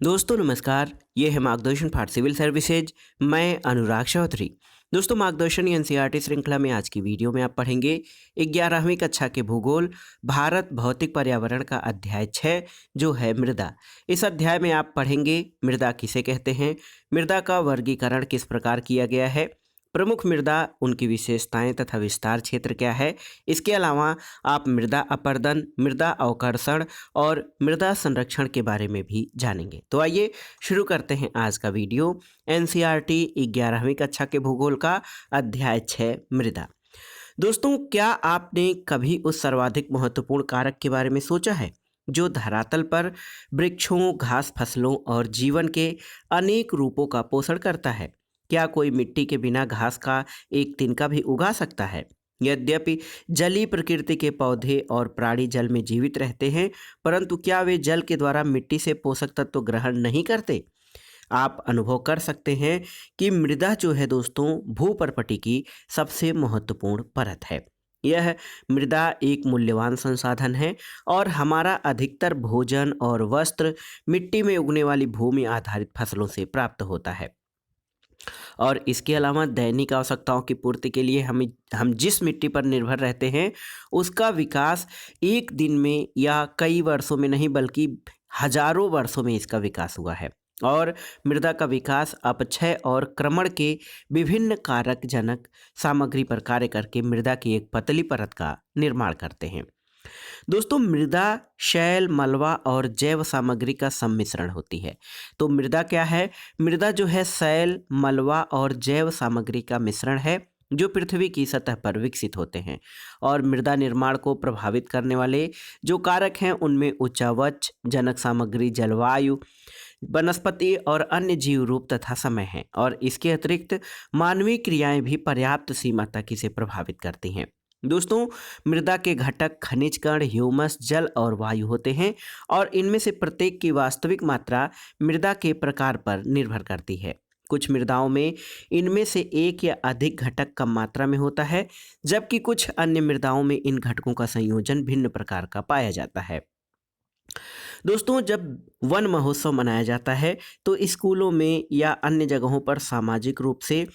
दोस्तों नमस्कार, ये है मार्गदर्शन फॉर सिविल सर्विसेज। मैं अनुराग चौधरी। दोस्तों मार्गदर्शन एनसीईआरटी श्रृंखला में आज की वीडियो में आप पढ़ेंगे 11वीं कक्षा के भूगोल भारत भौतिक पर्यावरण का अध्याय 6 जो है मृदा। इस अध्याय में आप पढ़ेंगे मृदा किसे कहते हैं, मृदा का वर्गीकरण किस प्रकार किया गया है, प्रमुख मृदा उनकी विशेषताएं तथा विस्तार क्षेत्र क्या है। इसके अलावा आप मृदा अपरदन, मृदा अवकर्षण और मृदा संरक्षण के बारे में भी जानेंगे। तो आइए शुरू करते हैं आज का वीडियो। एनसीईआरटी 11वीं कक्षा के भूगोल का अध्याय 6 मृदा। दोस्तों क्या आपने कभी उस सर्वाधिक महत्वपूर्ण कारक के बारे में सोचा है जो धरातल पर वृक्षों, घास फसलों और जीवन के अनेक रूपों का पोषण करता है। क्या कोई मिट्टी के बिना घास का एक तिनका भी उगा सकता है? यद्यपि जलीय प्रकृति के पौधे और प्राणी जल में जीवित रहते हैं, परंतु क्या वे जल के द्वारा मिट्टी से पोषक तत्व ग्रहण नहीं करते? आप अनुभव कर सकते हैं कि मृदा जो है दोस्तों भूपर्पटी की सबसे महत्वपूर्ण परत है। यह मृदा एक मूल्यवान संसाधन है और हमारा अधिकतर भोजन और वस्त्र मिट्टी में उगने वाली भूमि आधारित फसलों से प्राप्त होता है। और इसके अलावा दैनिक आवश्यकताओं की पूर्ति के लिए हम जिस मिट्टी पर निर्भर रहते हैं उसका विकास एक दिन में या कई वर्षों में नहीं बल्कि हजारों वर्षों में इसका विकास हुआ है। और मृदा का विकास अपक्षय और क्रमण के विभिन्न कारक जनक सामग्री पर कार्य करके मृदा की एक पतली परत का निर्माण करते हैं। दोस्तों मृदा शैल, मलबा और जैव सामग्री का सम्मिश्रण होती है। तो मृदा क्या है? मृदा जो है शैल, मलबा और जैव सामग्री का मिश्रण है जो पृथ्वी की सतह पर विकसित होते हैं। और मृदा निर्माण को प्रभावित करने वाले जो कारक हैं उनमें उच्चावच जनक सामग्री, जलवायु, वनस्पति और अन्य जीव रूप तथा समय हैं। और इसके अतिरिक्त मानवीय क्रियाएं भी पर्याप्त सीमा तक इसे प्रभावित करती हैं। दोस्तों मृदा के घटक खनिज कण, ह्यूमस, जल और वायु होते हैं और इनमें से प्रत्येक की वास्तविक मात्रा मृदा के प्रकार पर निर्भर करती है। कुछ मृदाओं में इनमें से एक या अधिक घटक कम मात्रा में होता है, जबकि कुछ अन्य मृदाओं में इन घटकों का संयोजन भिन्न प्रकार का पाया जाता है। दोस्तों जब वन महोत्सव मनाया जाता है तो स्कूलों में या अन्य जगहों पर सामाजिक रूप से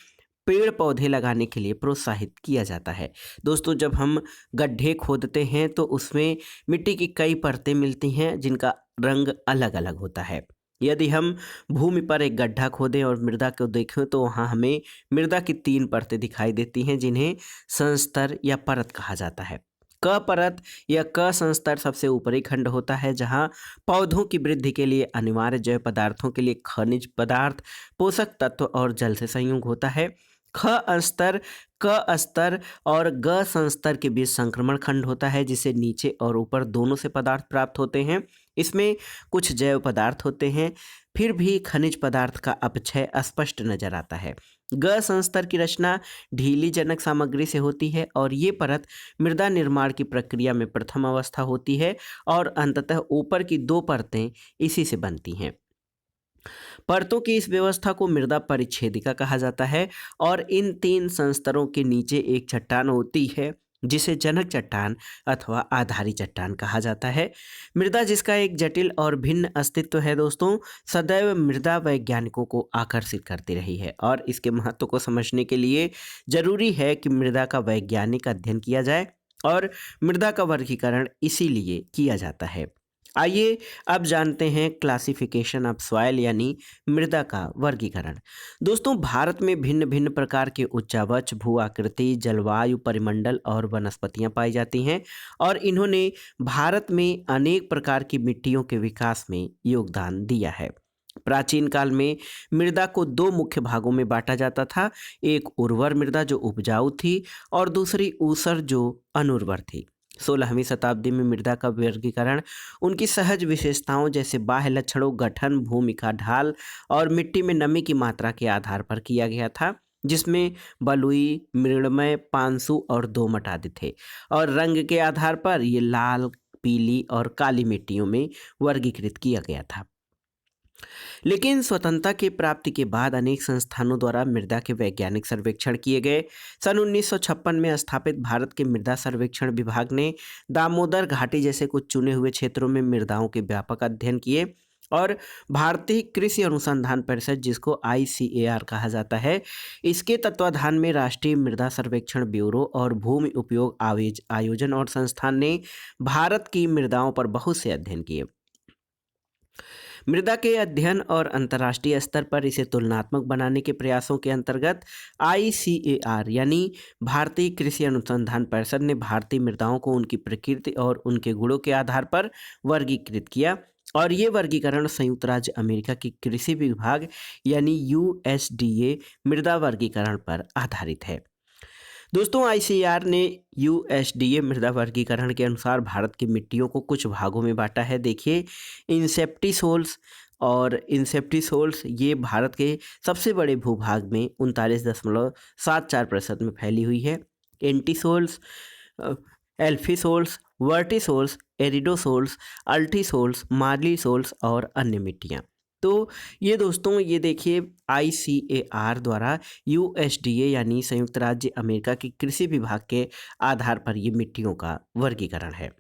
पेड़ पौधे लगाने के लिए प्रोत्साहित किया जाता है। दोस्तों जब हम गड्ढे खोदते हैं तो उसमें मिट्टी की कई परतें मिलती हैं जिनका रंग अलग अलग होता है। यदि हम भूमि पर एक गड्ढा खोदें और मृदा को देखें तो वहाँ हमें मृदा की 3 परतें दिखाई देती हैं जिन्हें संस्तर या परत कहा जाता है। क परत या क संस्तर सबसे ऊपरी खंड होता है जहाँ पौधों की वृद्धि के लिए अनिवार्य जैव पदार्थों के लिए खनिज पदार्थ, पोषक तत्व और जल से संयोग होता है। ख स्तर, क स्तर और ग संस्तर के बीच संक्रमण खंड होता है जिसे नीचे और ऊपर दोनों से पदार्थ प्राप्त होते हैं। इसमें कुछ जैव पदार्थ होते हैं, फिर भी खनिज पदार्थ का अपक्षय स्पष्ट नजर आता है। ग संस्तर की रचना ढीली जनक सामग्री से होती है और ये परत मृदा निर्माण की प्रक्रिया में प्रथम अवस्था होती है और अंततः ऊपर की 2 परतें इसी से बनती हैं। परतों की इस व्यवस्था को मृदा परिच्छेदिका कहा जाता है और इन 3 संस्तरों के नीचे एक चट्टान होती है जिसे जनक चट्टान अथवा आधारी चट्टान कहा जाता है। मृदा जिसका एक जटिल और भिन्न अस्तित्व है दोस्तों, सदैव मृदा वैज्ञानिकों को आकर्षित करती रही है और इसके महत्व को समझने के लिए जरूरी है कि मृदा का वैज्ञानिक अध्ययन किया जाए और मृदा का वर्गीकरण इसीलिए किया जाता है। आइए अब जानते हैं क्लासिफिकेशन ऑफ सॉइल यानी मृदा का वर्गीकरण। दोस्तों भारत में भिन्न भिन्न प्रकार के उच्चावच, भू आकृति, जलवायु, परिमंडल और वनस्पतियां पाई जाती हैं और इन्होंने भारत में अनेक प्रकार की मिट्टियों के विकास में योगदान दिया है। प्राचीन काल में मृदा को 2 मुख्य भागों में बांटा जाता था, एक उर्वर मृदा जो उपजाऊ थी और दूसरी ऊसर जो अनुर्वर थी। 16वीं शताब्दी में मृदा का वर्गीकरण उनकी सहज विशेषताओं जैसे बाह्य लक्षणों, गठन, भूमि का ढाल और मिट्टी में नमी की मात्रा के आधार पर किया गया था, जिसमें बलुई, मृणमय, पांसु और दोमट आदि थे। और रंग के आधार पर ये लाल, पीली और काली मिट्टियों में वर्गीकृत किया गया था। लेकिन स्वतंत्रता की प्राप्ति के बाद अनेक संस्थानों द्वारा मृदा के वैज्ञानिक सर्वेक्षण किए गए। सन 1956 में स्थापित भारत के मृदा सर्वेक्षण विभाग ने दामोदर घाटी जैसे कुछ चुने हुए क्षेत्रों में मृदाओं के व्यापक अध्ययन किए और भारतीय कृषि अनुसंधान परिषद, जिसको ICAR कहा जाता है, इसके तत्वाधान में राष्ट्रीय मृदा सर्वेक्षण ब्यूरो और भूमि उपयोग आयोजन और संस्थान ने भारत की मृदाओं पर बहुत से अध्ययन किए। मृदा के अध्ययन और अंतर्राष्ट्रीय स्तर पर इसे तुलनात्मक बनाने के प्रयासों के अंतर्गत ICAR यानी भारतीय कृषि अनुसंधान परिषद ने भारतीय मृदाओं को उनकी प्रकृति और उनके गुणों के आधार पर वर्गीकृत किया, और ये वर्गीकरण संयुक्त राज्य अमेरिका की कृषि विभाग यानी USDA मृदा वर्गीकरण पर आधारित है। दोस्तों, ICAR ने USDA मृदा वर्गीकरण के अनुसार भारत की मिट्टियों को कुछ भागों में बांटा है। देखिए, इंसेप्टिसोल्स और इंसेप्टिसोल्स ये भारत के सबसे बड़े भूभाग में 39.74% में फैली हुई है। एंटीसोल्स, एल्फीसोल्स, वर्टिसोल्स, एरिडोसोल्स, अल्टीसोल्स, मार्लीसोल्स और अन्य मिट्टियाँ। तो ये दोस्तों, ये देखिए ICAR द्वारा USDA यानी संयुक्त राज्य अमेरिका की कृषि विभाग के आधार पर ये मिट्टियों का वर्गीकरण है।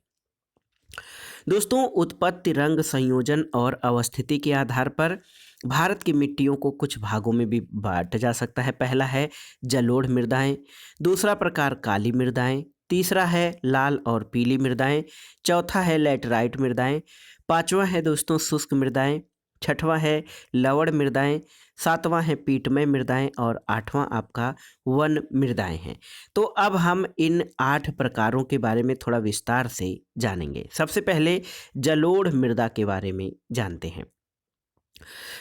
दोस्तों, उत्पत्ति, रंग, संयोजन और अवस्थिति के आधार पर भारत की मिट्टियों को कुछ भागों में भी बांटा जा सकता है। पहला है जलोढ़ मृदाएं, दूसरा प्रकार काली मृदाएं, तीसरा है लाल और पीली मृदाएं, चौथा है लैटेराइट मृदाएं, पांचवा है दोस्तों शुष्क मृदाएं, छठवां है लवण मृदाएं, सातवां है पीटमय मृदाएं और आठवां आपका वन मृदाएं हैं। तो अब हम इन 8 प्रकारों के बारे में थोड़ा विस्तार से जानेंगे। सबसे पहले जलोढ़ मृदा के बारे में जानते हैं।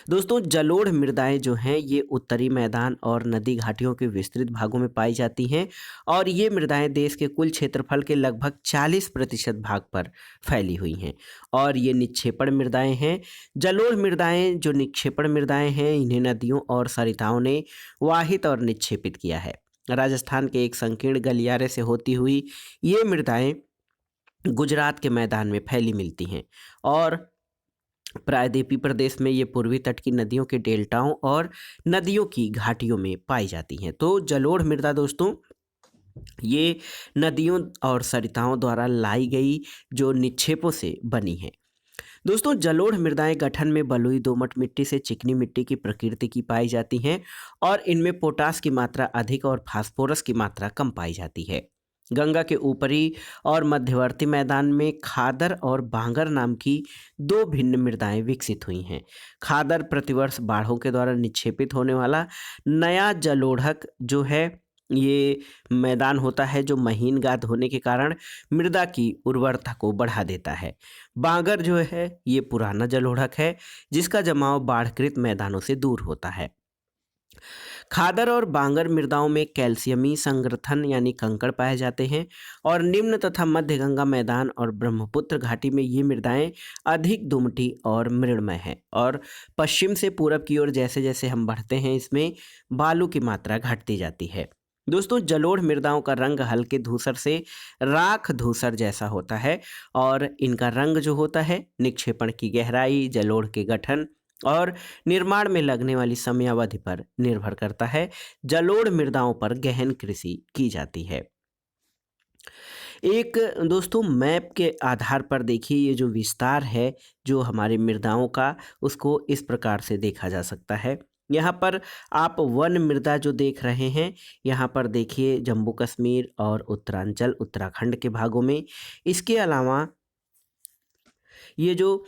दोस्तों, जलोढ़ मृदाएं जो हैं ये उत्तरी मैदान और नदी घाटियों के विस्तृत भागों में पाई जाती हैं, और ये मृदाएं देश के कुल क्षेत्रफल के लगभग 40% भाग पर फैली हुई हैं, और ये निक्षेपण मृदाएं हैं। जलोढ़ मृदाएं जो निक्षेपण मृदाएं हैं, इन्हें नदियों और सरिताओं ने वाहित और निक्षेपित किया है। राजस्थान के एक संकीर्ण गलियारे से होती हुई ये मृदाएं गुजरात के मैदान में फैली मिलती हैं, और प्रायद्वीपीय प्रदेश में ये पूर्वी तट की नदियों के डेल्टाओं और नदियों की घाटियों में पाई जाती हैं। तो जलोढ़ मृदा दोस्तों, ये नदियों और सरिताओं द्वारा लाई गई जो निक्षेपों से बनी है। दोस्तों, जलोढ़ मृदाएं गठन में बलुई दोमट मिट्टी से चिकनी मिट्टी की प्रकृति की पाई जाती हैं, और इनमें पोटास की मात्रा अधिक और फास्फोरस की मात्रा कम पाई जाती है। गंगा के ऊपरी और मध्यवर्ती मैदान में खादर और बांगर नाम की 2 भिन्न मृदाएं विकसित हुई हैं। खादर प्रतिवर्ष बाढ़ों के द्वारा निक्षेपित होने वाला नया जलोढ़क जो है, ये मैदान होता है जो महीन गाद होने के कारण मृदा की उर्वरता को बढ़ा देता है। बांगर जो है ये पुराना जलोढ़क है जिसका जमाव बाढ़कृत मैदानों से दूर होता है। खादर और बांगर मृदाओं में कैल्शियमी संग्रथन यानी कंकड़ पाए जाते हैं, और निम्न तथा मध्य गंगा मैदान और ब्रह्मपुत्र घाटी में ये मृदाएं अधिक दुमटी और मृणमय हैं, और पश्चिम से पूरब की ओर जैसे जैसे हम बढ़ते हैं इसमें बालू की मात्रा घटती जाती है। दोस्तों, जलोढ़ मृदाओं का रंग हल्के धूसर से राख धूसर जैसा होता है, और इनका रंग जो होता है निक्षेपण की गहराई, जलोढ़ के गठन और निर्माण में लगने वाली समयावधि पर निर्भर करता है। जलोढ़ मृदाओं पर गहन कृषि की जाती है। एक दोस्तों मैप के आधार पर देखिए, ये जो विस्तार है जो हमारी मृदाओं का, उसको इस प्रकार से देखा जा सकता है। यहाँ पर आप वन मृदा जो देख रहे हैं, यहाँ पर देखिए जम्मू कश्मीर और उत्तरांचल उत्तराखंड के भागों में। इसके अलावा ये जो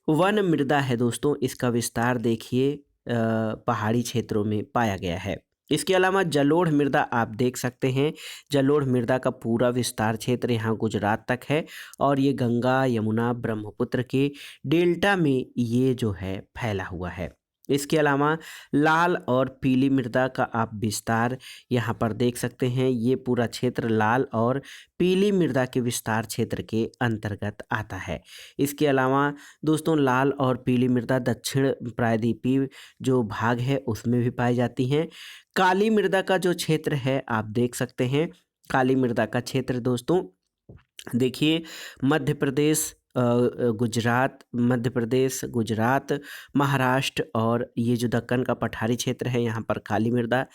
वन मृदा है दोस्तों, इसका विस्तार देखिए पहाड़ी क्षेत्रों में पाया गया है। इसके अलावा जलोढ़ मृदा आप देख सकते हैं, जलोढ़ मृदा का पूरा विस्तार क्षेत्र यहाँ गुजरात तक है, और ये गंगा, यमुना, ब्रह्मपुत्र के डेल्टा में ये जो है फैला हुआ है। इसके अलावा लाल और पीली मृदा का आप विस्तार यहाँ पर देख सकते हैं। ये पूरा क्षेत्र लाल और पीली मृदा के विस्तार क्षेत्र के अंतर्गत आता है। इसके अलावा दोस्तों लाल और पीली मृदा दक्षिण प्रायद्वीपीय जो भाग है उसमें भी पाई जाती हैं। काली मृदा का जो क्षेत्र है आप देख सकते हैं। काली मृदा का क्षेत्र दोस्तों देखिए मध्य प्रदेश, गुजरात, महाराष्ट्र और ये जो दक्कन का पठारी क्षेत्र है यहाँ पर काली मृदा।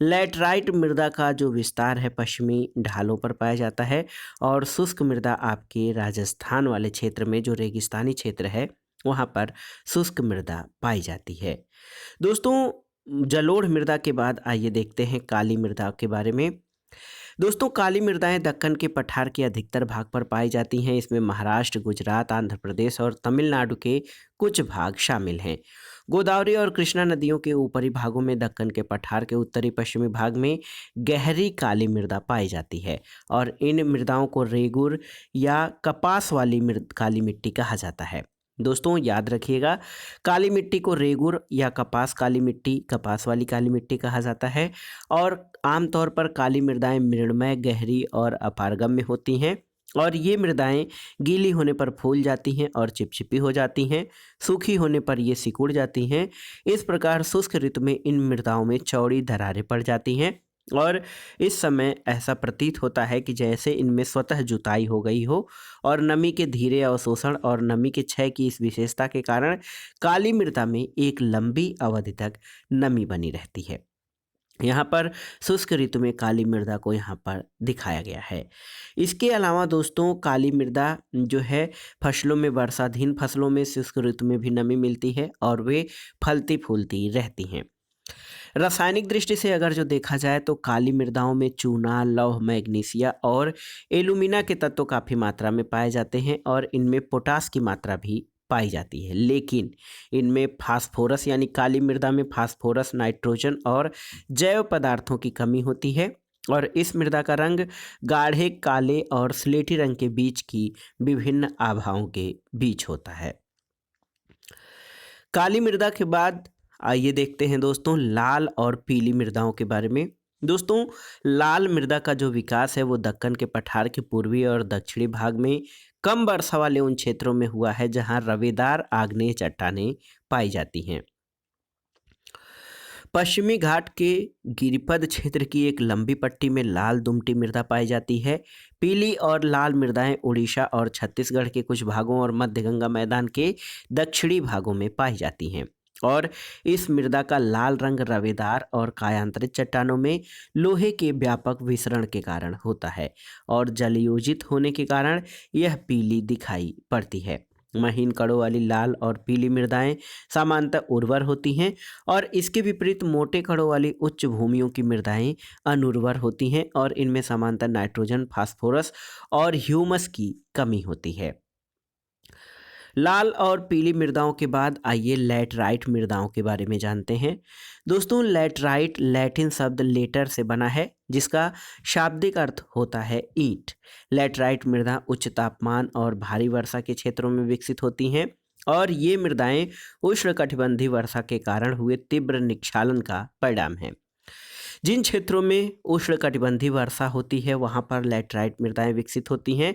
लैटराइट मृदा का जो विस्तार है पश्चिमी ढालों पर पाया जाता है, और शुष्क मृदा आपके राजस्थान वाले क्षेत्र में जो रेगिस्तानी क्षेत्र है वहाँ पर शुष्क मृदा पाई जाती है। दोस्तों जलोढ़ मृदा के बाद आइए देखते हैं काली मृदा के बारे में। दोस्तों काली मृदाएं दक्कन के पठार के अधिकतर भाग पर पाई जाती हैं। इसमें महाराष्ट्र, गुजरात, आंध्र प्रदेश और तमिलनाडु के कुछ भाग शामिल हैं। गोदावरी और कृष्णा नदियों के ऊपरी भागों में दक्कन के पठार के उत्तरी पश्चिमी भाग में गहरी काली मृदा पाई जाती है और इन मृदाओं को रेगुर या कपास वाली काली मिट्टी कहा जाता है। दोस्तों याद रखिएगा, काली मिट्टी को रेगुर या कपास काली मिट्टी, कपास वाली काली मिट्टी कहा जाता है और आमतौर पर काली मृदाएं मृण्मय, गहरी और अपारगम्य होती हैं और ये मृदाएं गीली होने पर फूल जाती हैं और चिपचिपी हो जाती हैं। सूखी होने पर ये सिकुड़ जाती हैं। इस प्रकार शुष्क ऋतु में इन मृदाओं में चौड़ी दरारें पड़ जाती हैं और इस समय ऐसा प्रतीत होता है कि जैसे इनमें स्वतः जुताई हो गई हो और नमी के धीरे अवशोषण और नमी के क्षय की इस विशेषता के कारण काली मृदा में एक लंबी अवधि तक नमी बनी रहती है। यहाँ पर शुष्क ऋतु में काली मृदा को यहाँ पर दिखाया गया है। इसके अलावा दोस्तों काली मृदा जो है फसलों में, वर्षाधीन फसलों में शुष्क ऋतु में भी नमी मिलती है और वे फलती फूलती रहती हैं। रासायनिक दृष्टि से अगर जो देखा जाए तो काली मृदाओं में चूना, लौह, मैग्नीशिया और एल्यूमिना के तत्व काफ़ी मात्रा में पाए जाते हैं और इनमें पोटास की मात्रा भी पाई जाती है। लेकिन इनमें फास्फोरस यानी काली मृदा में फास्फोरस, नाइट्रोजन और जैव पदार्थों की कमी होती है और इस मृदा का रंग गाढ़े काले और स्लेटी रंग के बीच की विभिन्न आभाओं के बीच होता है। काली मृदा के बाद आइए देखते हैं दोस्तों लाल और पीली मृदाओं के बारे में। दोस्तों लाल मृदा का जो विकास है वो दक्कन के पठार के पूर्वी और दक्षिणी भाग में कम वर्षा वाले उन क्षेत्रों में हुआ है जहां रवेदार आग्नेय चट्टानें पाई जाती हैं। पश्चिमी घाट के गिरिपद क्षेत्र की एक लंबी पट्टी में लाल दुमटी मृदा पाई जाती है। पीली और लाल मृदाएं उड़ीसा और छत्तीसगढ़ के कुछ भागों और मध्य गंगा मैदान के दक्षिणी भागों में पाई जाती हैं और इस मृदा का लाल रंग रवेदार और कायांतरित चट्टानों में लोहे के व्यापक विसरण के कारण होता है और जलयोजित होने के कारण यह पीली दिखाई पड़ती है। महीन कड़ों वाली लाल और पीली मृदाएं सामान्यतः उर्वर होती हैं और इसके विपरीत मोटे कड़ों वाली उच्च भूमियों की मृदाएं अनुर्वर होती हैं और इनमें सामान्यतः नाइट्रोजन, फास्फोरस और ह्यूमस की कमी होती है। लाल और पीली मृदाओं के बाद आइए लैटराइट मृदाओं के बारे में जानते हैं। दोस्तों लैटराइट लैटिन शब्द लेटर से बना है जिसका शाब्दिक अर्थ होता है ईंट। लैटराइट मृदा उच्च तापमान और भारी वर्षा के क्षेत्रों में विकसित होती हैं और ये मृदाएं उष्णकटिबंधीय वर्षा के कारण हुए तीव्र निक्षालन का परिणाम है। जिन क्षेत्रों में उष्णकटिबंधीय वर्षा होती है वहाँ पर लैटराइट मृदाएं विकसित होती हैं।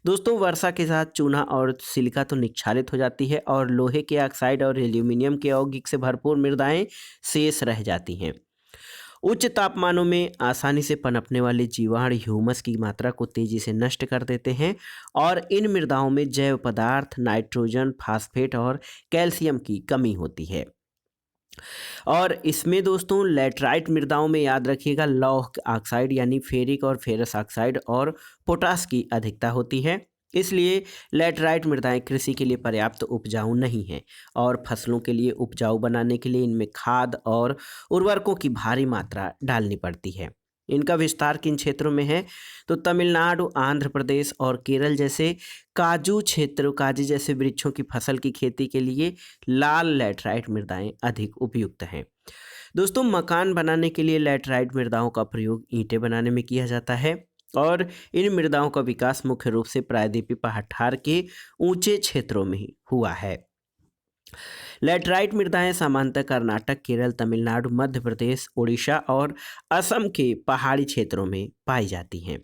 दोस्तों वर्षा के साथ चूना और सिलिका तो निक्षारित हो जाती है और लोहे के ऑक्साइड और एल्यूमिनियम के यौगिक से भरपूर मृदाएं शेष रह जाती हैं। उच्च तापमानों में आसानी से पनपने वाले जीवाणु ह्यूमस की मात्रा को तेजी से नष्ट कर देते हैं और इन मृदाओं में जैव पदार्थ, नाइट्रोजन, फास्फेट और कैल्शियम की कमी होती है। और इसमें दोस्तों लैटराइट मृदाओं में याद रखिएगा लौह ऑक्साइड यानी फेरिक और फेरस ऑक्साइड और पोटास की अधिकता होती है। इसलिए लैटराइट मृदाएं कृषि के लिए पर्याप्त उपजाऊ नहीं हैं और फसलों के लिए उपजाऊ बनाने के लिए इनमें खाद और उर्वरकों की भारी मात्रा डालनी पड़ती है। इनका विस्तार किन क्षेत्रों में है तो तमिलनाडु, आंध्र प्रदेश और केरल जैसे काजू क्षेत्र, काजू जैसे वृक्षों की फसल की खेती के लिए लाल लैटराइट मृदाएं अधिक उपयुक्त हैं। दोस्तों मकान बनाने के लिए लैटराइट मृदाओं का प्रयोग ईंटें बनाने में किया जाता है और इन मृदाओं का विकास मुख्य रूप से प्रायद्वीपीय पठार के ऊंचे क्षेत्रों में ही हुआ है। लैटराइट मृदाएं सामान्यतः कर्नाटक, केरल, तमिलनाडु, मध्य प्रदेश, उड़ीसा और असम के पहाड़ी क्षेत्रों में पाई जाती हैं।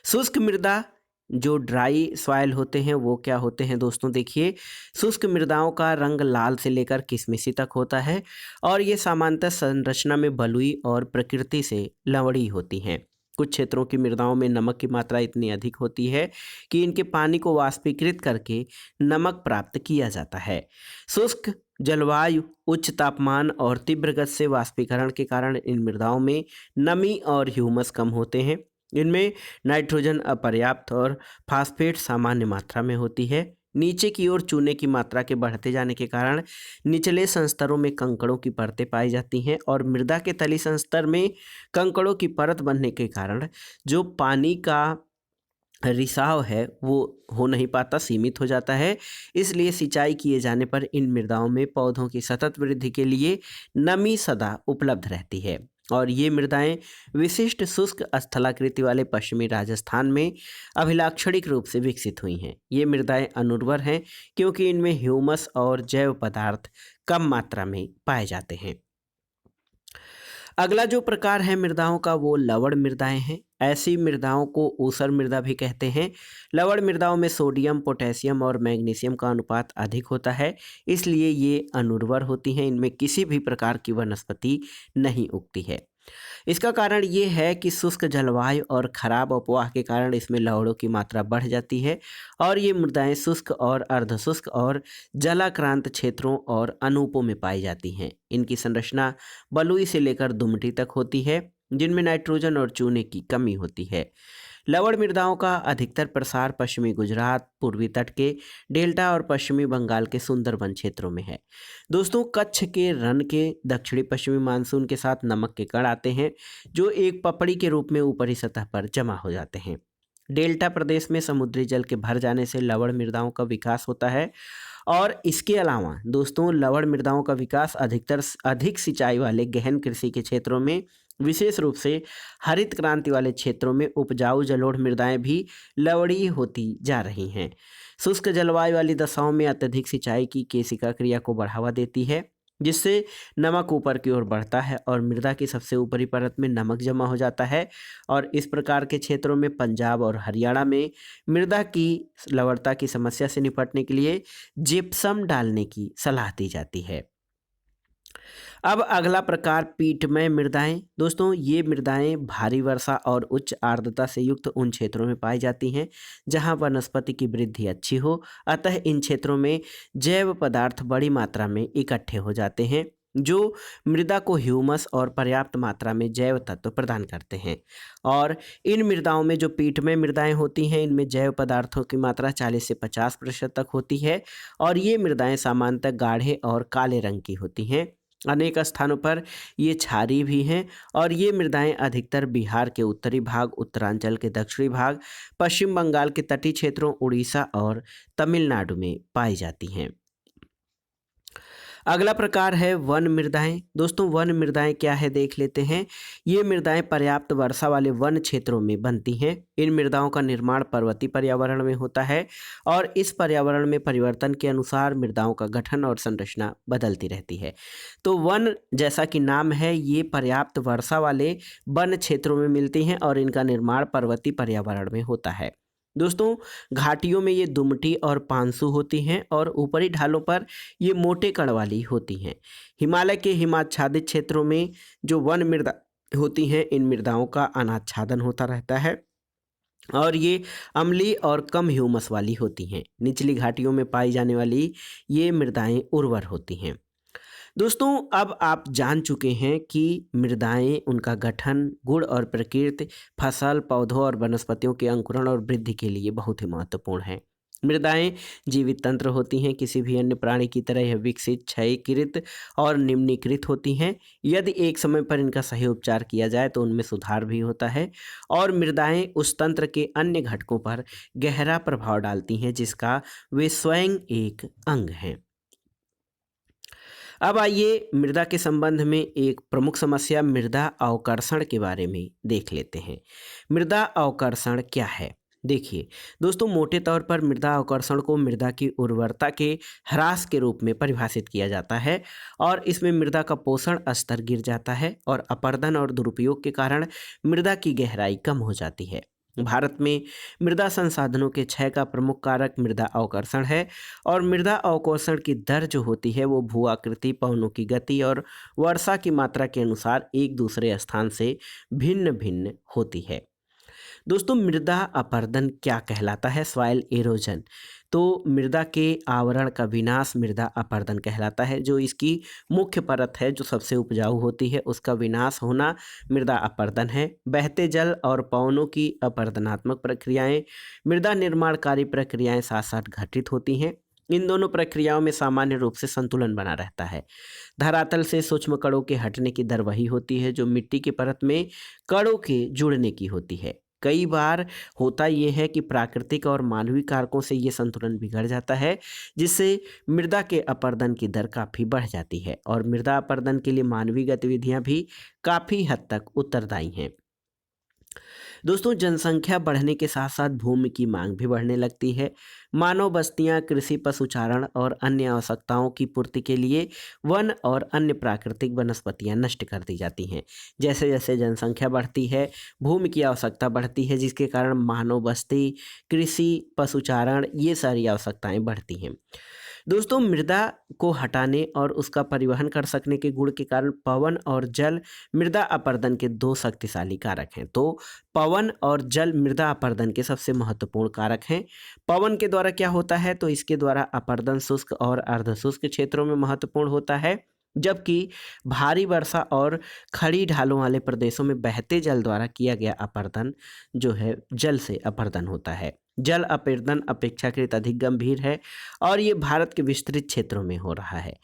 शुष्क मृदा जो ड्राई सॉइल होते हैं वो क्या होते हैं दोस्तों, देखिए शुष्क मृदाओं का रंग लाल से लेकर किशमिशी तक होता है और ये सामान्यतः संरचना में बलुई और प्रकृति से लवड़ी होती हैं। कुछ क्षेत्रों की मृदाओं में नमक की मात्रा इतनी अधिक होती है कि इनके पानी को वाष्पीकृत करके नमक प्राप्त किया जाता है। शुष्क जलवायु, उच्च तापमान और तीव्र गति से वाष्पीकरण के कारण इन मृदाओं में नमी और ह्यूमस कम होते हैं। इनमें नाइट्रोजन अपर्याप्त और फास्फेट सामान्य मात्रा में होती है। नीचे की ओर चूने की मात्रा के बढ़ते जाने के कारण निचले संस्तरों में कंकड़ों की परतें पाई जाती हैं और मृदा के तली संस्तर में कंकड़ों की परत बनने के कारण जो पानी का रिसाव है वो हो नहीं पाता, सीमित हो जाता है। इसलिए सिंचाई किए जाने पर इन मृदाओं में पौधों की सतत वृद्धि के लिए नमी सदा उपलब्ध रहती है और ये मृदाएं विशिष्ट शुष्क स्थलाकृति वाले पश्चिमी राजस्थान में अभिलाक्षणिक रूप से विकसित हुई हैं। ये मृदाएं अनुर्वर हैं क्योंकि इनमें ह्यूमस और जैव पदार्थ कम मात्रा में पाए जाते हैं। अगला जो प्रकार है मृदाओं का वो लवण मृदाएं हैं। ऐसी मृदाओं को ऊसर मृदा भी कहते हैं। लवण मृदाओं में सोडियम, पोटेशियम और मैग्नीशियम का अनुपात अधिक होता है, इसलिए ये अनुर्वर होती हैं। इनमें किसी भी प्रकार की वनस्पति नहीं उगती है। इसका कारण ये है कि शुष्क जलवायु और खराब अपवाह के कारण इसमें लवणों की मात्रा बढ़ जाती है और ये मृदाएं शुष्क और अर्धशुष्क और जलाक्रांत क्षेत्रों और अनूपों में पाई जाती हैं। इनकी संरचना बलुई से लेकर दुमटी तक होती है, जिनमें नाइट्रोजन और चूने की कमी होती है। लवण मृदाओं का अधिकतर प्रसार पश्चिमी गुजरात, पूर्वी तट के डेल्टा और पश्चिमी बंगाल के सुंदरबन क्षेत्रों में है। दोस्तों, कच्छ के रन के दक्षिणी पश्चिमी मानसून के साथ नमक के कण आते हैं जो एक पपड़ी के रूप में ऊपरी सतह पर जमा हो जाते हैं। डेल्टा प्रदेश में समुद्री जल के भर जाने से लवण मृदाओं का विकास होता है और इसके अलावा दोस्तों लवण मृदाओं का विकास अधिक सिंचाई वाले गहन कृषि के क्षेत्रों में, विशेष रूप से हरित क्रांति वाले क्षेत्रों में उपजाऊ जलोढ़ मृदाएं भी लवणीय होती जा रही हैं। शुष्क जलवायु वाली दशाओं में अत्यधिक सिंचाई की केशिका क्रिया को बढ़ावा देती है, जिससे नमक ऊपर की ओर बढ़ता है और मृदा की सबसे ऊपरी परत में नमक जमा हो जाता है और इस प्रकार के क्षेत्रों में पंजाब और हरियाणा में मृदा की लवणता की समस्या से निपटने के लिए जिप्सम डालने की सलाह दी जाती है। अब अगला प्रकार पीठमय मृदाएं। दोस्तों, ये मृदाएं भारी वर्षा और उच्च आर्द्रता से युक्त उन क्षेत्रों में पाई जाती हैं जहां वनस्पति की वृद्धि अच्छी हो। अतः इन क्षेत्रों में जैव पदार्थ बड़ी मात्रा में इकट्ठे हो जाते हैं जो मृदा को ह्यूमस और पर्याप्त मात्रा में जैव तत्व प्रदान करते हैं। और इन मृदाओं में जो पीठमय मृदाएं होती हैं इनमें जैव पदार्थों की मात्रा 40 से 50% तक होती है और ये मृदाएं सामान्यतः गाढ़े और काले रंग की होती हैं। अनेक स्थानों पर ये क्षारीय भी हैं और ये मृदाएं अधिकतर बिहार के उत्तरी भाग, उत्तरांचल के दक्षिणी भाग, पश्चिम बंगाल के तटीय क्षेत्रों, उड़ीसा और तमिलनाडु में पाई जाती हैं। अगला प्रकार है वन मृदाएं। दोस्तों, वन मृदाएं क्या है देख लेते हैं। ये मृदाएं पर्याप्त वर्षा वाले वन क्षेत्रों में बनती हैं। इन मृदाओं का निर्माण पर्वतीय पर्यावरण में होता है और इस पर्यावरण में परिवर्तन के अनुसार मृदाओं का गठन और संरचना बदलती रहती है। तो वन, जैसा कि नाम है, ये पर्याप्त वर्षा वाले वन क्षेत्रों में मिलती हैं और इनका निर्माण पर्वतीय पर्यावरण में होता है। दोस्तों, घाटियों में ये दुमटी और पांसु होती हैं और ऊपरी ढालों पर ये मोटे कण वाली होती हैं। हिमालय के हिमाच्छादित क्षेत्रों में जो वन मृदा होती हैं, इन मृदाओं का अनाच्छादन होता रहता है और ये अम्लीय और कम ह्यूमस वाली होती हैं। निचली घाटियों में पाई जाने वाली ये मृदाएं उर्वर होती हैं। दोस्तों, अब आप जान चुके हैं कि मृदाएं, उनका गठन, गुण और प्रकृति फसल, पौधों और वनस्पतियों के अंकुरण और वृद्धि के लिए बहुत ही महत्वपूर्ण है। मृदाएं जीवित तंत्र होती हैं। किसी भी अन्य प्राणी की तरह यह विकसित, क्षयीकृत और निम्नीकृत होती हैं। यदि एक समय पर इनका सही उपचार किया जाए तो उनमें सुधार भी होता है और मृदाएं उस तंत्र के अन्य घटकों पर गहरा प्रभाव डालती हैं जिसका वे स्वयं एक अंग हैं। अब आइए मृदा के संबंध में एक प्रमुख समस्या मृदा अवकर्षण के बारे में देख लेते हैं। मृदा अवकर्षण क्या है? देखिए दोस्तों, मोटे तौर पर मृदा अवकर्षण को मृदा की उर्वरता के ह्रास के रूप में परिभाषित किया जाता है और इसमें मृदा का पोषण स्तर गिर जाता है और अपरदन और दुरुपयोग के कारण मृदा की गहराई कम हो जाती है। भारत में मृदा संसाधनों के क्षय का प्रमुख कारक मृदा अवकर्षण है और मृदा अवकर्षण की दर जो होती है वो भू आकृति, पवनों की गति और वर्षा की मात्रा के अनुसार एक दूसरे स्थान से भिन्न भिन्न होती है। दोस्तों मृदा अपरदन क्या कहलाता है? Soil halogen. तो मृदा के आवरण का विनाश मृदा अपरदन कहलाता है। जो इसकी मुख्य परत है जो सबसे उपजाऊ होती है उसका विनाश होना मृदा अपरदन है। बहते जल और पवनों की अपरदनात्मक प्रक्रियाएं मृदा निर्माणकारी प्रक्रियाएं साथ साथ घटित होती हैं। इन दोनों प्रक्रियाओं में सामान्य रूप से संतुलन बना रहता है। धरातल से सूक्ष्म कणों के हटने की दर वही होती है जो मिट्टी की परत में कणों के जुड़ने की होती है। कई बार होता ये है कि प्राकृतिक और मानवीय कारकों से ये संतुलन बिगड़ जाता है, जिससे मृदा के अपरदन की दर काफ़ी बढ़ जाती है और मृदा अपरदन के लिए मानवीय गतिविधियां भी काफ़ी हद तक उत्तरदायी हैं। दोस्तों जनसंख्या बढ़ने के साथ साथ भूमि की मांग भी बढ़ने लगती है। मानव बस्तियां कृषि, पशुचारण और अन्य आवश्यकताओं की पूर्ति के लिए वन और अन्य प्राकृतिक वनस्पतियां नष्ट कर दी जाती हैं। जैसे जैसे जनसंख्या बढ़ती है, भूमि की आवश्यकता बढ़ती है, जिसके कारण मानव बस्ती, कृषि, पशुचारण ये सारी आवश्यकताएं बढ़ती हैं। दोस्तों मृदा को हटाने और उसका परिवहन कर सकने के गुण के कारण पवन और जल मृदा अपरदन के दो शक्तिशाली कारक हैं। तो पवन और जल मृदा अपरदन के सबसे महत्वपूर्ण कारक हैं। पवन के द्वारा क्या होता है? तो इसके द्वारा अपरदन शुष्क और अर्धशुष्क क्षेत्रों में महत्वपूर्ण होता है, जबकि भारी वर्षा और खड़ी ढालों वाले प्रदेशों में बहते जल द्वारा किया गया अपरदन जो है जल से अपरदन होता है। जल अपरदन अपेक्षाकृत अधिक गंभीर है और ये भारत के विस्तृत क्षेत्रों में हो रहा है।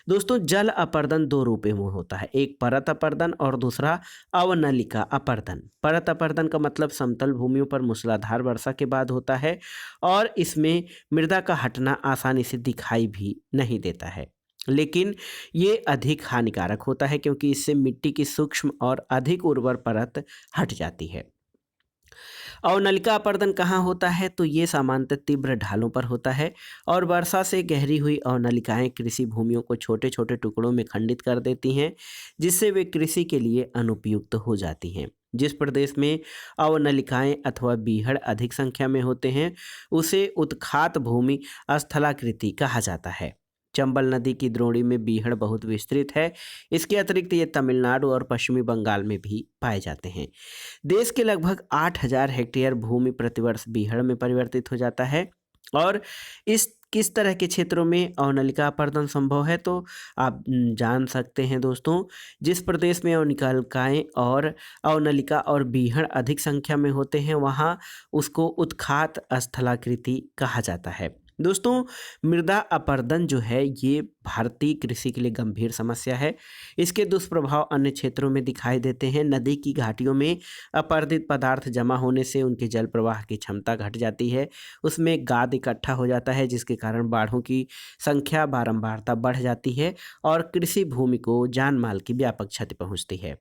दोस्तों जल अपरदन दो रूपों में होता है, एक परत अपरदन और दूसरा अवनलिका अपरदन। परत अपरदन का मतलब समतल भूमियों पर मूसलाधार वर्षा के बाद होता है और इसमें मृदा का हटना आसानी से दिखाई भी नहीं देता है, लेकिन ये अधिक हानिकारक होता है क्योंकि इससे मिट्टी की सूक्ष्म और अधिक उर्वर परत हट जाती है। अवनलिका अपरदन कहाँ होता है? तो ये सामान्यतः तीव्र ढालों पर होता है और वर्षा से गहरी हुई अवनलिकाएं कृषि भूमियों को छोटे छोटे टुकड़ों में खंडित कर देती हैं, जिससे वे कृषि के लिए अनुपयुक्त हो जाती हैं। जिस प्रदेश में अवनलिकाएं अथवा बीहड़ अधिक संख्या में होते हैं उसे उत्खात भूमि स्थलाकृति कहा जाता है। चंबल नदी की द्रोणी में बीहड़ बहुत विस्तृत है। इसके अतिरिक्त ये तमिलनाडु और पश्चिमी बंगाल में भी पाए जाते हैं। देश के लगभग 8,000 हेक्टेयर भूमि प्रतिवर्ष बीहड़ में परिवर्तित हो जाता है। और इस किस तरह के क्षेत्रों में अवनलिका अपरदन संभव है? तो आप जान सकते हैं दोस्तों, जिस प्रदेश में अवनलिकाएं और अवनलिका और बीहड़ अधिक संख्या में होते हैं वहाँ उसको उत्खात स्थलाकृति कहा जाता है। दोस्तों मृदा अपरदन जो है ये भारतीय कृषि के लिए गंभीर समस्या है। इसके दुष्प्रभाव अन्य क्षेत्रों में दिखाई देते हैं। नदी की घाटियों में अपरदित पदार्थ जमा होने से उनके जल प्रवाह की क्षमता घट जाती है, उसमें गाद इकट्ठा हो जाता है जिसके कारण बाढ़ों की संख्या बारंबारता बढ़ जाती है और कृषि भूमि को जान माल की व्यापक क्षति पहुंचती है।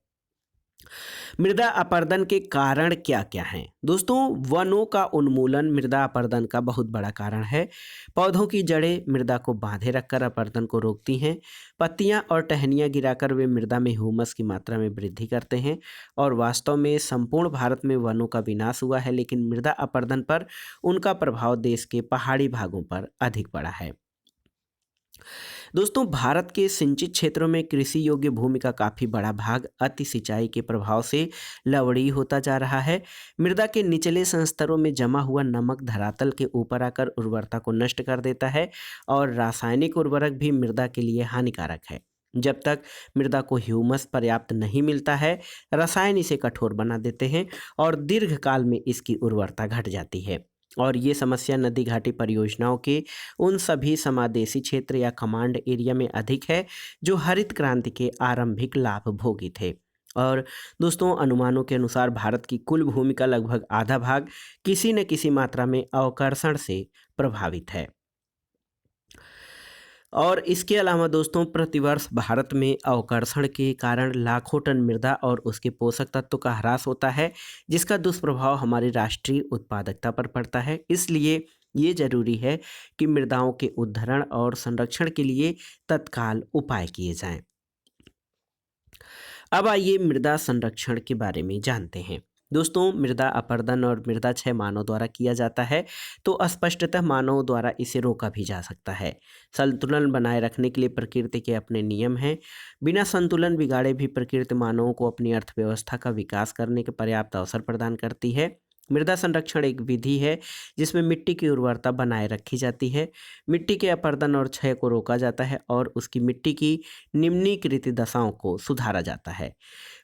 मृदा अपरदन के कारण क्या क्या हैं? दोस्तों वनों का उन्मूलन मृदा अपरदन का बहुत बड़ा कारण है। पौधों की जड़ें मृदा को बांधे रखकर अपरदन को रोकती हैं। पत्तियां और टहनियां गिराकर वे मृदा में ह्यूमस की मात्रा में वृद्धि करते हैं और वास्तव में संपूर्ण भारत में वनों का विनाश हुआ है, लेकिन मृदा अपरदन पर उनका प्रभाव देश के पहाड़ी भागों पर अधिक पड़ा है। दोस्तों भारत के सिंचित क्षेत्रों में कृषि योग्य भूमि का काफ़ी बड़ा भाग अति सिंचाई के प्रभाव से लवणीय होता जा रहा है। मृदा के निचले संस्तरों में जमा हुआ नमक धरातल के ऊपर आकर उर्वरता को नष्ट कर देता है और रासायनिक उर्वरक भी मृदा के लिए हानिकारक है। जब तक मृदा को ह्यूमस पर्याप्त नहीं मिलता है, रसायन इसे कठोर बना देते हैं और दीर्घकाल में इसकी उर्वरता घट जाती है। और ये समस्या नदी घाटी परियोजनाओं के उन सभी समादेशी क्षेत्र या कमांड एरिया में अधिक है जो हरित क्रांति के आरंभिक लाभ भोगी थे। और दोस्तों अनुमानों के अनुसार भारत की कुल भूमि का लगभग आधा भाग किसी न किसी मात्रा में अवकर्षण से प्रभावित है। और इसके अलावा दोस्तों प्रतिवर्ष भारत में अवकर्षण के कारण लाखों टन मृदा और उसके पोषक तत्वों का ह्रास होता है, जिसका दुष्प्रभाव हमारी राष्ट्रीय उत्पादकता पर पड़ता है। इसलिए ये जरूरी है कि मृदाओं के उद्धरण और संरक्षण के लिए तत्काल उपाय किए जाएं। अब आइए मृदा संरक्षण के बारे में जानते हैं। दोस्तों मृदा अपरदन और मृदा क्षय मानव द्वारा किया जाता है, तो स्पष्टतः मानव द्वारा इसे रोका भी जा सकता है। संतुलन बनाए रखने के लिए प्रकृति के अपने नियम हैं। बिना संतुलन बिगाड़े भी प्रकृति मानवों को अपनी अर्थव्यवस्था का विकास करने के पर्याप्त अवसर प्रदान करती है। मृदा संरक्षण एक विधि है जिसमें मिट्टी की उर्वरता बनाए रखी जाती है, मिट्टी के अपरदन और क्षय को रोका जाता है और उसकी मिट्टी की निम्नीकृत दशाओं को सुधारा जाता है।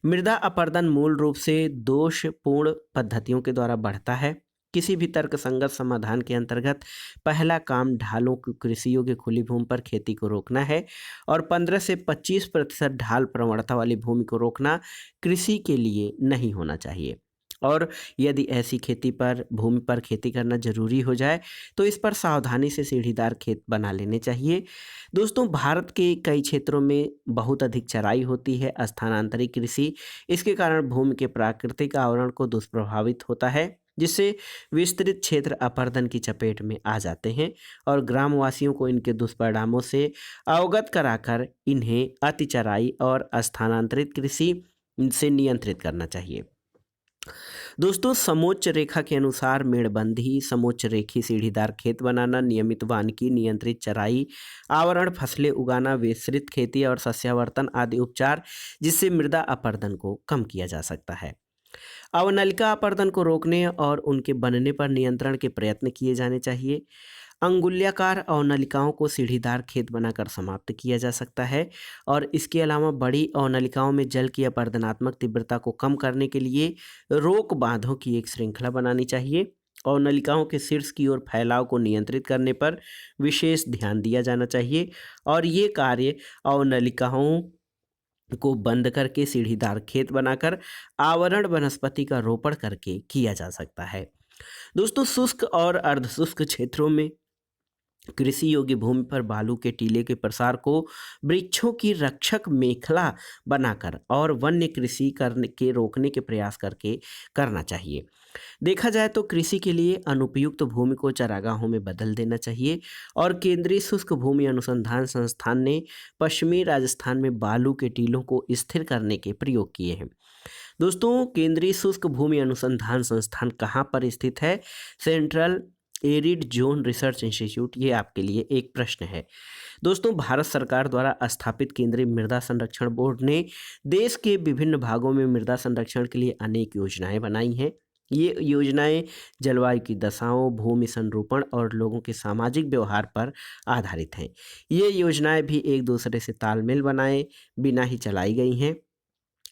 मृदा अपरदन मूल रूप से दोषपूर्ण पद्धतियों के द्वारा बढ़ता है। किसी भी तर्कसंगत समाधान के अंतर्गत पहला काम ढालों की कृषि योग्य खुली भूमि पर खेती को रोकना है और 15 से 25% ढाल प्रवणता वाली भूमि को रोकना कृषि के लिए नहीं होना चाहिए। और यदि ऐसी भूमि पर खेती करना जरूरी हो जाए तो इस पर सावधानी से सीढ़ीदार खेत बना लेने चाहिए। दोस्तों, भारत के कई क्षेत्रों में बहुत अधिक चराई होती है, स्थानांतरित कृषि। इसके कारण भूमि के प्राकृतिक आवरण को दुष्प्रभावित होता है, जिससे विस्तृत क्षेत्र अपरदन की चपेट में आ जाते हैं और ग्रामवासियों को इनके दुष्परिणामों से अवगत कराकर इन्हें अतिचराई और स्थानांतरित कृषि से नियंत्रित करना चाहिए। दोस्तों, समोच्च रेखा के अनुसार मेड़बंदी, समोच्च रेखी सीढ़ीदार खेत बनाना, नियमित वानिकी, नियंत्रित चराई, आवरण फसलें उगाना, विस्तृत खेती और सस्यावर्तन आदि उपचार जिससे मृदा अपरदन को कम किया जा सकता है। अवनलिका अपरदन को रोकने और उनके बनने पर नियंत्रण के प्रयत्न किए जाने चाहिए। अंगुल्याकार अवनलिकाओं को सीढ़ीदार खेत बनाकर समाप्त किया जा सकता है और इसके अलावा बड़ी अवनलिकाओं में जल की अपरदनात्मक तीव्रता को कम करने के लिए रोक बांधों की एक श्रृंखला बनानी चाहिए। अवनलिकाओं के शीर्ष की ओर फैलाव को नियंत्रित करने पर विशेष ध्यान दिया जाना चाहिए और ये कार्य अवनलिकाओं को बंद करके सीढ़ीदार खेत बनाकर आवरण वनस्पति का रोपण करके किया जा सकता है। दोस्तों, शुष्क और अर्धशुष्क क्षेत्रों में कृषि योग्य भूमि पर बालू के टीले के प्रसार को वृक्षों की रक्षक मेखला बनाकर और वन्य कृषि करने के रोकने के प्रयास करके करना चाहिए। देखा जाए तो कृषि के लिए अनुपयुक्त भूमि को चारागाहों में बदल देना चाहिए और केंद्रीय शुष्क भूमि अनुसंधान संस्थान ने पश्चिमी राजस्थान में बालू के टीलों को स्थिर करने के प्रयोग किए हैं। दोस्तों, केंद्रीय शुष्क भूमि अनुसंधान संस्थान कहाँ पर स्थित है? Central arid zone research institute, ये आपके लिए एक प्रश्न है। दोस्तों, भारत सरकार द्वारा स्थापित केंद्रीय मृदा संरक्षण बोर्ड ने देश के विभिन्न भागों में मृदा संरक्षण के लिए अनेक योजनाएं बनाई हैं। ये योजनाएं जलवायु की दशाओं, भूमि संरूपण और लोगों के सामाजिक व्यवहार पर आधारित हैं। ये योजनाएं भी एक दूसरे से तालमेल बनाए बिना ही चलाई गई हैं।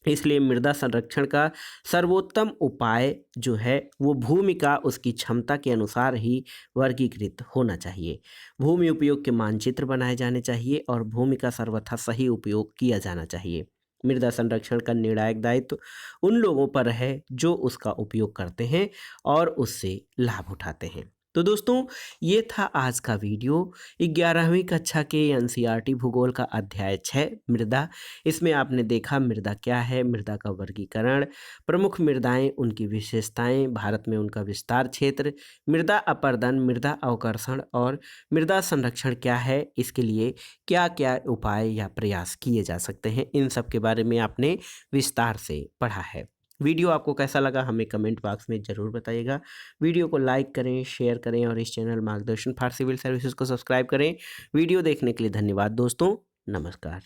इसलिए मृदा संरक्षण का सर्वोत्तम उपाय जो है वो भूमि का उसकी क्षमता के अनुसार ही वर्गीकृत होना चाहिए। भूमि उपयोग के मानचित्र बनाए जाने चाहिए और भूमि का सर्वथा सही उपयोग किया जाना चाहिए। मृदा संरक्षण का निर्णायक दायित्व उन लोगों पर है जो उसका उपयोग करते हैं और उससे लाभ उठाते हैं। तो दोस्तों, ये था आज का वीडियो 11वीं कक्षा के एनसीईआरटी भूगोल का अध्याय 6 मृदा। इसमें आपने देखा मृदा क्या है, मृदा का वर्गीकरण, प्रमुख मृदाएं, उनकी विशेषताएं, भारत में उनका विस्तार क्षेत्र, मृदा अपरदन, मृदा अवकर्षण और मृदा संरक्षण क्या है, इसके लिए क्या क्या उपाय या प्रयास किए जा सकते हैं, इन सब के बारे में आपने विस्तार से पढ़ा है। वीडियो आपको कैसा लगा हमें कमेंट बॉक्स में ज़रूर बताइएगा। वीडियो को लाइक करें, शेयर करें और इस चैनल मार्गदर्शन फॉर सिविल सर्विसेज को सब्सक्राइब करें। वीडियो देखने के लिए धन्यवाद दोस्तों। नमस्कार।